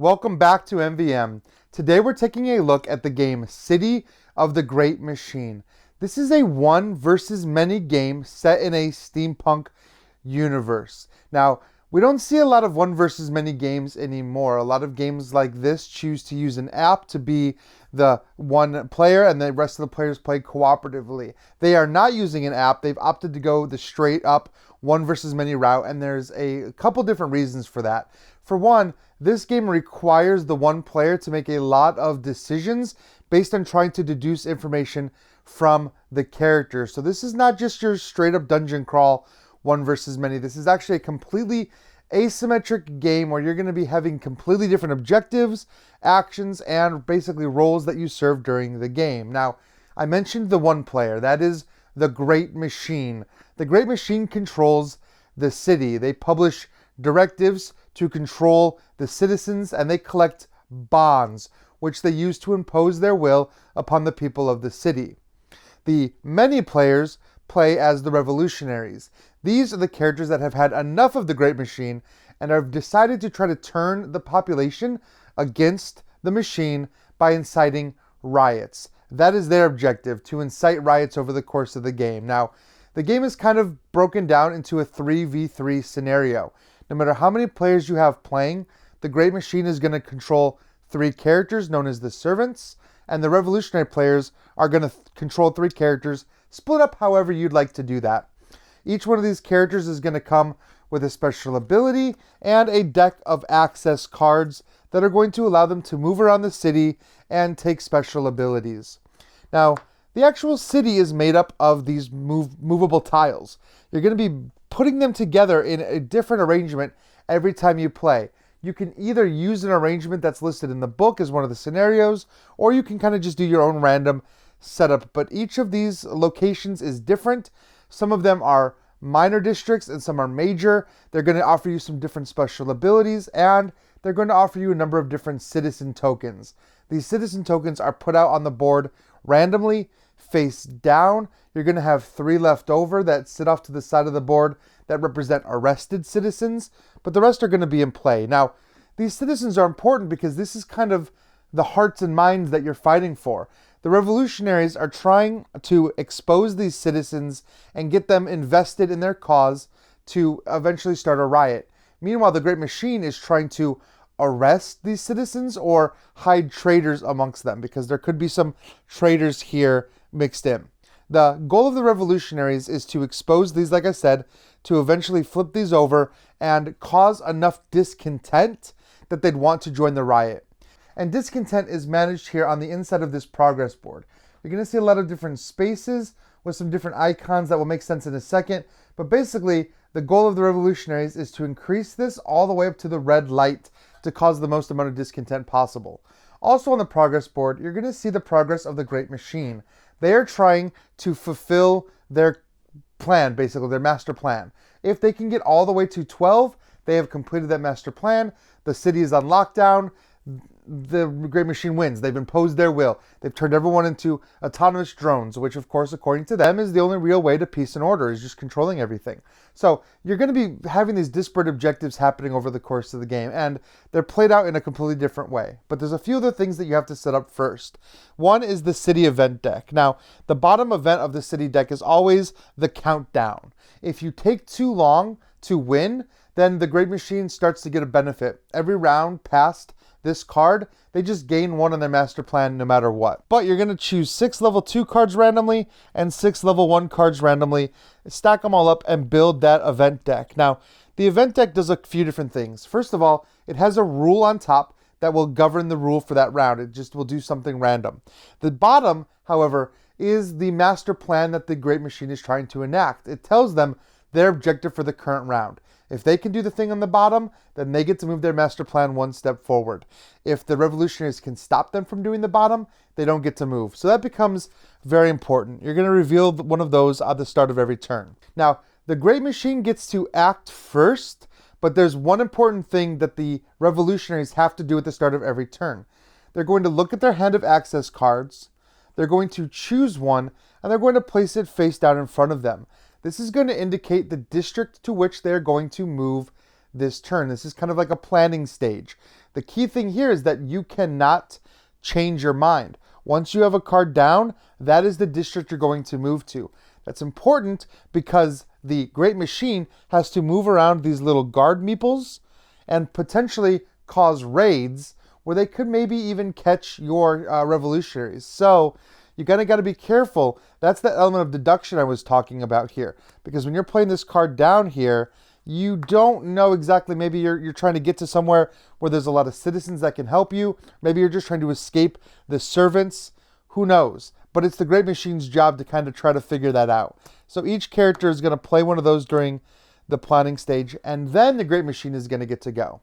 Welcome back to MVM. Today we're taking a look at the game City of the Great Machine. This is a one versus many game set in a steampunk universe. Now, we don't see a lot of one versus many games anymore. A lot of games like this choose to use an app to be the one player and the rest of the players play cooperatively. They are not using an app. They've opted to go the straight up one versus many route, and there's a couple different reasons for that. For one, this game requires the one player to make a lot of decisions based on trying to deduce information from the character. So this is not just your straight up dungeon crawl one versus many. This is actually a completely asymmetric game where you're going to be having completely different objectives, actions, and basically roles that you serve during the game. Now, I mentioned the one player. That is the Great Machine. The Great Machine controls the city. They publish directives to control the citizens, and they collect bonds, which they use to impose their will upon the people of the city. The many players play as the Revolutionaries. These are the characters that have had enough of the Great Machine and have decided to try to turn the population against the machine by inciting riots. That is their objective, to incite riots over the course of the game. Now, the game is kind of broken down into a 3v3 scenario. No matter how many players you have playing, the Great Machine is going to control three characters known as the servants, and the Revolutionary players are going to control three characters, split up however you'd like to do that. Each one of these characters is going to come with a special ability and a deck of access cards that are going to allow them to move around the city and take special abilities. Now, the actual city is made up of these movable tiles. You're going to be putting them together in a different arrangement every time you play. You can either use an arrangement that's listed in the book as one of the scenarios, or you can kind of just do your own random setup. But each of these locations is different. Some of them are minor districts and some are major. They're going to offer you some different special abilities, and they're going to offer you a number of different citizen tokens. These citizen tokens are put out on the board randomly, face down. You're going to have 3 left over that sit off to the side of the board that represent arrested citizens, but the rest are going to be in play. Now, these citizens are important because this is kind of the hearts and minds that you're fighting for. The Revolutionaries are trying to expose these citizens and get them invested in their cause to eventually start a riot. Meanwhile, the Great Machine is trying to arrest these citizens or hide traitors amongst them, because there could be some traitors here mixed in. The goal of the Revolutionaries is to expose these, like I said, to eventually flip these over and cause enough discontent that they'd want to join the riot. And discontent is managed here on the inside of this progress board. You're going to see a lot of different spaces with some different icons that will make sense in a second. But basically, the goal of the Revolutionaries is to increase this all the way up to the red light to cause the most amount of discontent possible. Also on the progress board, you're going to see the progress of the Great Machine. They are trying to fulfill their plan, basically, their master plan. If they can get all the way to 12, they have completed that master plan. The city is on lockdown. The Great Machine wins. They've imposed their will. They've turned everyone into autonomous drones, which, of course, according to them, is the only real way to peace and order, is just controlling everything. So you're going to be having these disparate objectives happening over the course of the game, and they're played out in a completely different way. But there's a few other things that you have to set up first. One is the city event deck. Now, the bottom event of the city deck is always the countdown. If you take too long to win, then the Great Machine starts to get a benefit. Every round past this card, they just gain 1 on their master plan no matter what. But you're going to choose 6 level 2 cards randomly and 6 level 1 cards randomly, stack them all up, and build that event deck. Now, the event deck does a few different things. First of all, it has a rule on top that will govern the rule for that round. It just will do something random. The bottom, however, is the master plan that the Great Machine is trying to enact. It tells them their objective for the current round. If they can do the thing on the bottom, then they get to move their master plan 1 step forward. If the Revolutionaries can stop them from doing the bottom, they don't get to move. So that becomes very important. You're going to reveal one of those at the start of every turn. Now, the Great Machine gets to act first, but there's one important thing that the Revolutionaries have to do at the start of every turn. They're going to look at their hand of access cards, they're going to choose one, and they're going to place it face down in front of them. This is going to indicate the district to which they're going to move this turn. This is kind of like a planning stage. The key thing here is that you cannot change your mind. Once you have a card down, that is the district you're going to move to. That's important because the Great Machine has to move around these little guard meeples and potentially cause raids where they could maybe even catch your revolutionaries. So you got to be careful. That's the element of deduction I was talking about here. Because when you're playing this card down here, you don't know exactly, maybe you're trying to get to somewhere where there's a lot of citizens that can help you. Maybe you're just trying to escape the servants. Who knows? But it's the Great Machine's job to kind of try to figure that out. So each character is going to play one of those during the planning stage, and then the Great Machine is going to get to go.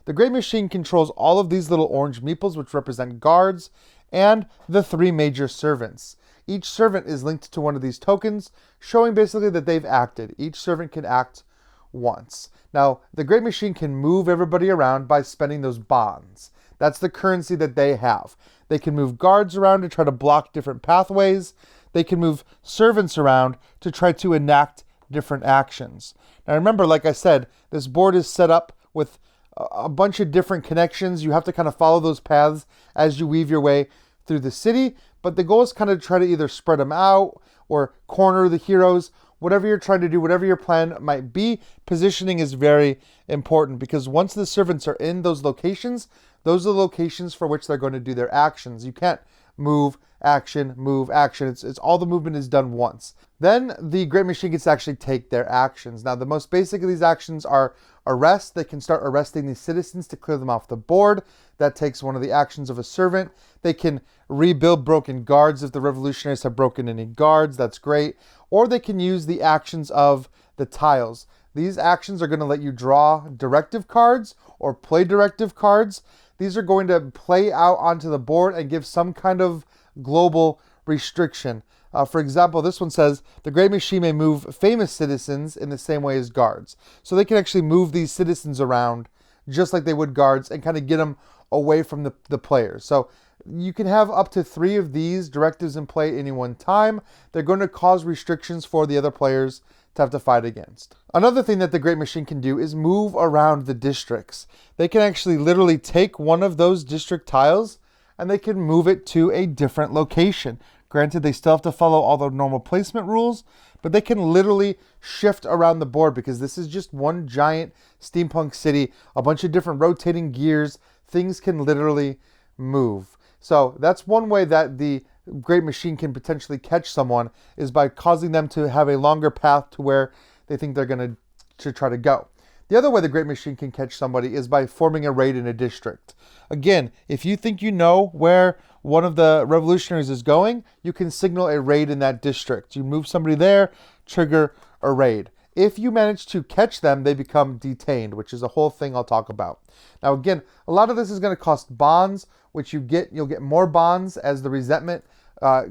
The Great Machine controls all of these little orange meeples, which represent guards, and the 3 major servants. Each servant is linked to one of these tokens, showing basically that they've acted. Each servant can act once. Now, the Great Machine can move everybody around by spending those bonds. That's the currency that they have. They can move guards around to try to block different pathways. They can move servants around to try to enact different actions. Now remember, like I said, this board is set up with a bunch of different connections. You have to kind of follow those paths as you weave your way through the city. But the goal is kind of to try to either spread them out or corner the heroes. Whatever you're trying to do, whatever your plan might be, positioning is very important because once the servants are in those locations, those are the locations for which they're going to do their actions. You can't move, action, move, action. It's all the movement is done once. Then the Great Machine gets to actually take their actions. Now, the most basic of these actions are arrest. They can start arresting these citizens to clear them off the board. That takes one of the actions of a servant. They can rebuild broken guards if the revolutionaries have broken any guards. That's great. Or they can use the actions of the tiles. These actions are going to let you draw directive cards or play directive cards. These are going to play out onto the board and give some kind of global restriction. For example, this one says, the Great Machine may move famous citizens in the same way as guards. So they can actually move these citizens around just like they would guards and kind of get them away from the players. So you can have up to 3 of these directives in play at any one time. They're going to cause restrictions for the other players to have to fight against. Another thing that the Great Machine can do is move around the districts. They can actually literally take one of those district tiles and they can move it to a different location. Granted, they still have to follow all the normal placement rules, but they can literally shift around the board because this is just one giant steampunk city, a bunch of different rotating gears. Things can literally move. So that's one way that the Great Machine can potentially catch someone, is by causing them to have a longer path to where they think they're going to try to go. The other way the Great Machine can catch somebody is by forming a raid in a district. Again, if you think you know where one of the revolutionaries is going, you can signal a raid in that district. You move somebody there, trigger a raid. If you manage to catch them, they become detained, which is a whole thing I'll talk about. Now again, a lot of this is going to cost bonds, which you'll get more bonds as the resentment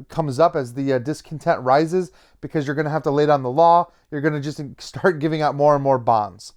comes up, as the discontent rises, because you're going to have to lay down the law. You're going to just start giving out more and more bonds.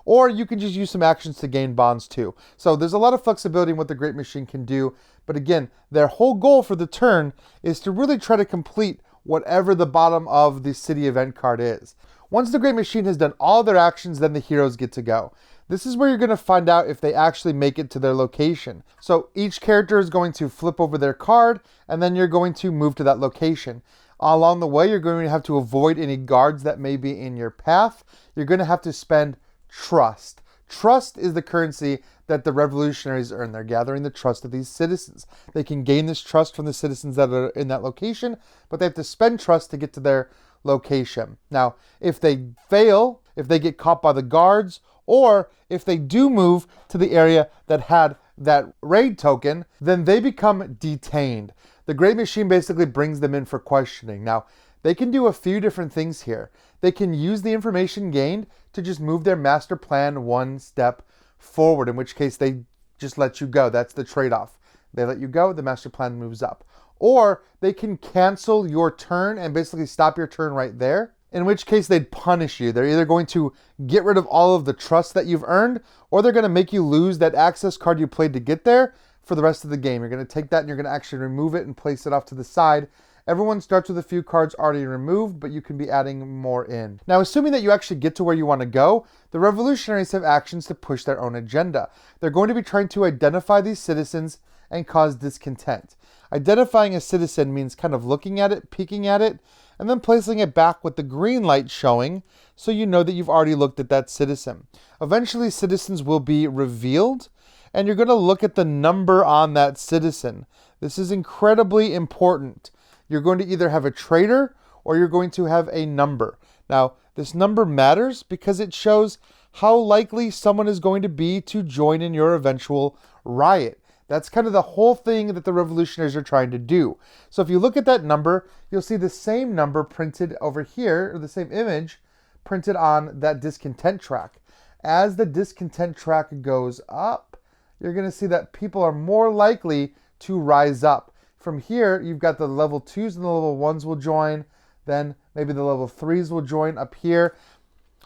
Or you can just use some actions to gain bonds too. So there's a lot of flexibility in what the Great Machine can do. But again, their whole goal for the turn is to really try to complete whatever the bottom of the city event card is. Once the Great Machine has done all their actions, then the heroes get to go. This is where you're going to find out if they actually make it to their location. So each character is going to flip over their card, and then you're going to move to that location. Along the way, you're going to have to avoid any guards that may be in your path. You're going to have to spend trust. Trust is the currency that the revolutionaries earn. They're gathering the trust of these citizens. They can gain this trust from the citizens that are in that location, but they have to spend trust to get to their location. Now, if they fail, if they get caught by the guards, or if they do move to the area that had that raid token, then they become detained. The Great Machine basically brings them in for questioning. Now, they can do a few different things here. They can use the information gained to just move their master plan one step forward, in which case they just let you go. That's the trade-off. They let you go, the master plan moves up. Or they can cancel your turn and basically stop your turn right there, in which case they'd punish you. They're either going to get rid of all of the trust that you've earned, or they're going to make you lose that access card you played to get there for the rest of the game. You're going to take that and you're going to actually remove it and place it off to the side, Everyone starts with a few cards already removed, but you can be adding more in. Now, assuming that you actually get to where you want to go, the revolutionaries have actions to push their own agenda. They're going to be trying to identify these citizens and cause discontent. Identifying a citizen means kind of looking at it, peeking at it, and then placing it back with the green light showing so you know that you've already looked at that citizen. Eventually, citizens will be revealed, and you're going to look at the number on that citizen. This is incredibly important. You're going to either have a traitor or you're going to have a number. Now, this number matters because it shows how likely someone is going to be to join in your eventual riot. That's kind of the whole thing that the revolutionaries are trying to do. So if you look at that number, you'll see the same number printed over here, or the same image printed on that discontent track. As the discontent track goes up, you're going to see that people are more likely to rise up. From here, you've got the level 2s and the level 1s will join. Then maybe the level 3s will join up here.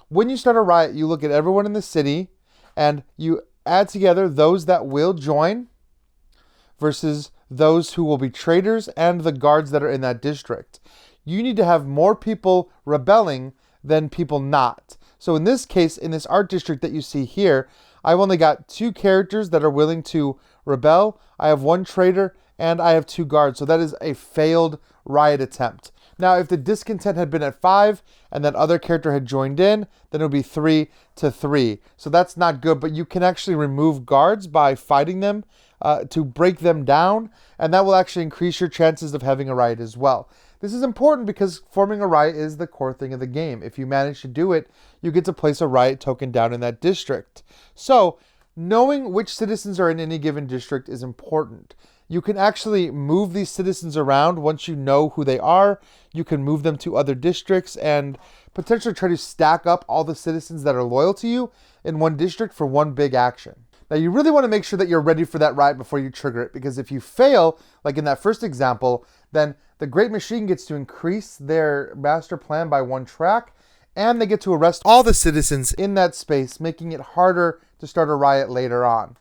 When you start a riot, you look at everyone in the city and you add together those that will join versus those who will be traitors and the guards that are in that district. You need to have more people rebelling than people not. So in this case, in this art district that you see here, I've only got 2 characters that are willing to rebel. I have 1 traitor and I have 2 guards. So that is a failed riot attempt. Now, if the discontent had been at 5 and that other character had joined in, then it would be 3-3. So that's not good, but you can actually remove guards by fighting them to break them down, and that will actually increase your chances of having a riot as well. This is important because forming a riot is the core thing of the game. If you manage to do it, you get to place a riot token down in that district. So, knowing which citizens are in any given district is important. You can actually move these citizens around once you know who they are. You can move them to other districts and potentially try to stack up all the citizens that are loyal to you in one district for one big action. Now, you really want to make sure that you're ready for that riot before you trigger it, because if you fail, like in that first example, then the Great Machine gets to increase their master plan by 1 track, and they get to arrest all the citizens in that space, making it harder to start a riot later on.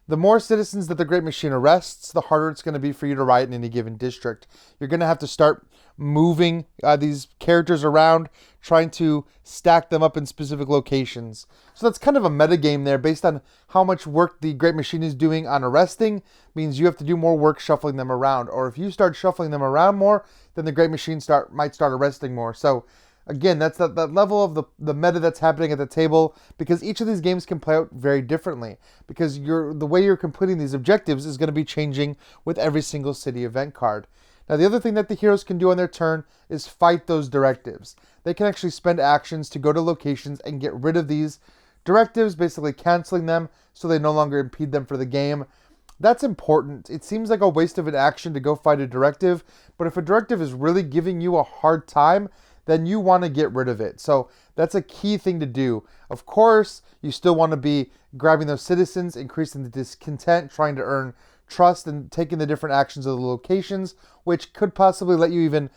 The more citizens that the Great Machine arrests, the harder it's going to be for you to riot in any given district. You're going to have to start moving these characters around, trying to stack them up in specific locations. So that's kind of a metagame there based on how much work the Great Machine is doing on arresting, means you have to do more work shuffling them around. Or if you start shuffling them around more, then the Great Machine might start arresting more. So again, that's that level of the meta that's happening at the table, because each of these games can play out very differently, because the way you're completing these objectives is going to be changing with every single city event card. Now, the other thing that the heroes can do on their turn is fight those directives. They can actually spend actions to go to locations and get rid of these directives, basically canceling them so they no longer impede them for the game. That's important. It seems like a waste of an action to go fight a directive, but if a directive is really giving you a hard time, then you want to get rid of it. So that's a key thing to do. Of course, you still want to be grabbing those citizens, increasing the discontent, trying to earn trust, and taking the different actions of the locations, which could possibly let you even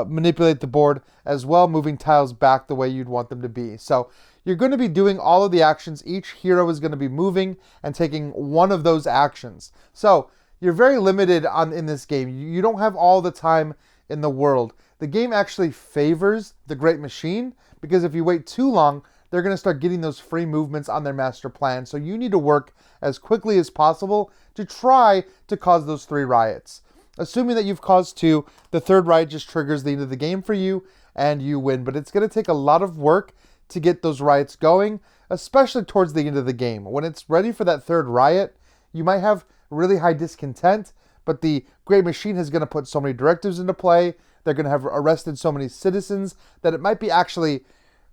manipulate the board as well, moving tiles back the way you'd want them to be. So you're going to be doing all of the actions. Each hero is going to be moving and taking one of those actions. So you're very limited in this game. You don't have all the time in the world. The game actually favors the Great Machine, because if you wait too long, they're going to start getting those free movements on their master plan. So you need to work as quickly as possible to try to cause those 3 riots. Assuming that you've caused 2, the 3rd riot just triggers the end of the game for you and you win. But it's going to take a lot of work to get those riots going, especially towards the end of the game. When it's ready for that 3rd riot, you might have really high discontent, but the Great Machine is going to put so many directives into play. They're going to have arrested so many citizens that it might be actually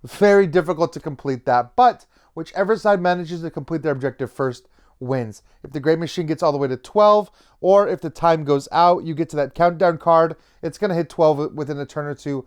very difficult to complete that. But whichever side manages to complete their objective first wins. If the Great Machine gets all the way to 12, or if the time goes out, you get to that countdown card, it's going to hit 12 within a turn or 2.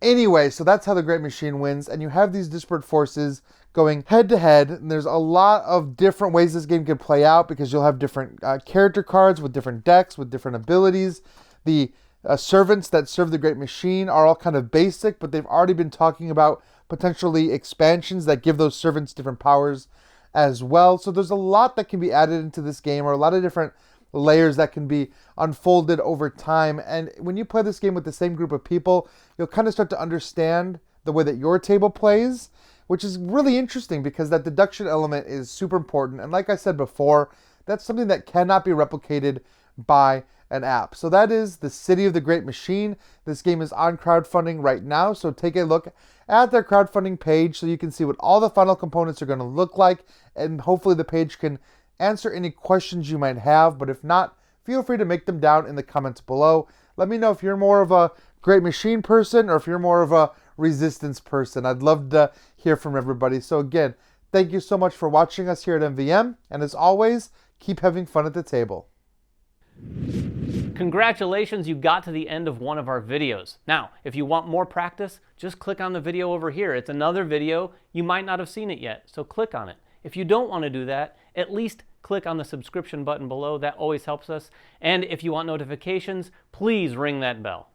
Anyway, so that's how the Great Machine wins, and you have these disparate forces going head to head, and there's a lot of different ways this game can play out, because you'll have different character cards with different decks, with different abilities. The servants that serve the Great Machine are all kind of basic, but they've already been talking about potentially expansions that give those servants different powers as well. So there's a lot that can be added into this game, or a lot of different layers that can be unfolded over time. And when you play this game with the same group of people, you'll kind of start to understand the way that your table plays, which is really interesting because that deduction element is super important. And like I said before, that's something that cannot be replicated by an app. So that is the City of the Great Machine. This game is on crowdfunding right now, so take a look at their crowdfunding page so you can see what all the final components are going to look like, and hopefully the page can answer any questions you might have. But if not, feel free to make them down in the comments below. Let me know if you're more of a Great Machine person or if you're more of a Resistance person. I'd love to hear from everybody. So again, thank you so much for watching us here at MVM, and as always, keep having fun at the table. Congratulations, you got to the end of one of our videos. Now, if you want more practice, just click on the video over here. It's another video. You might not have seen it yet, so click on it. If you don't want to do that, at least click on the subscription button below. That always helps us. And if you want notifications, please ring that bell.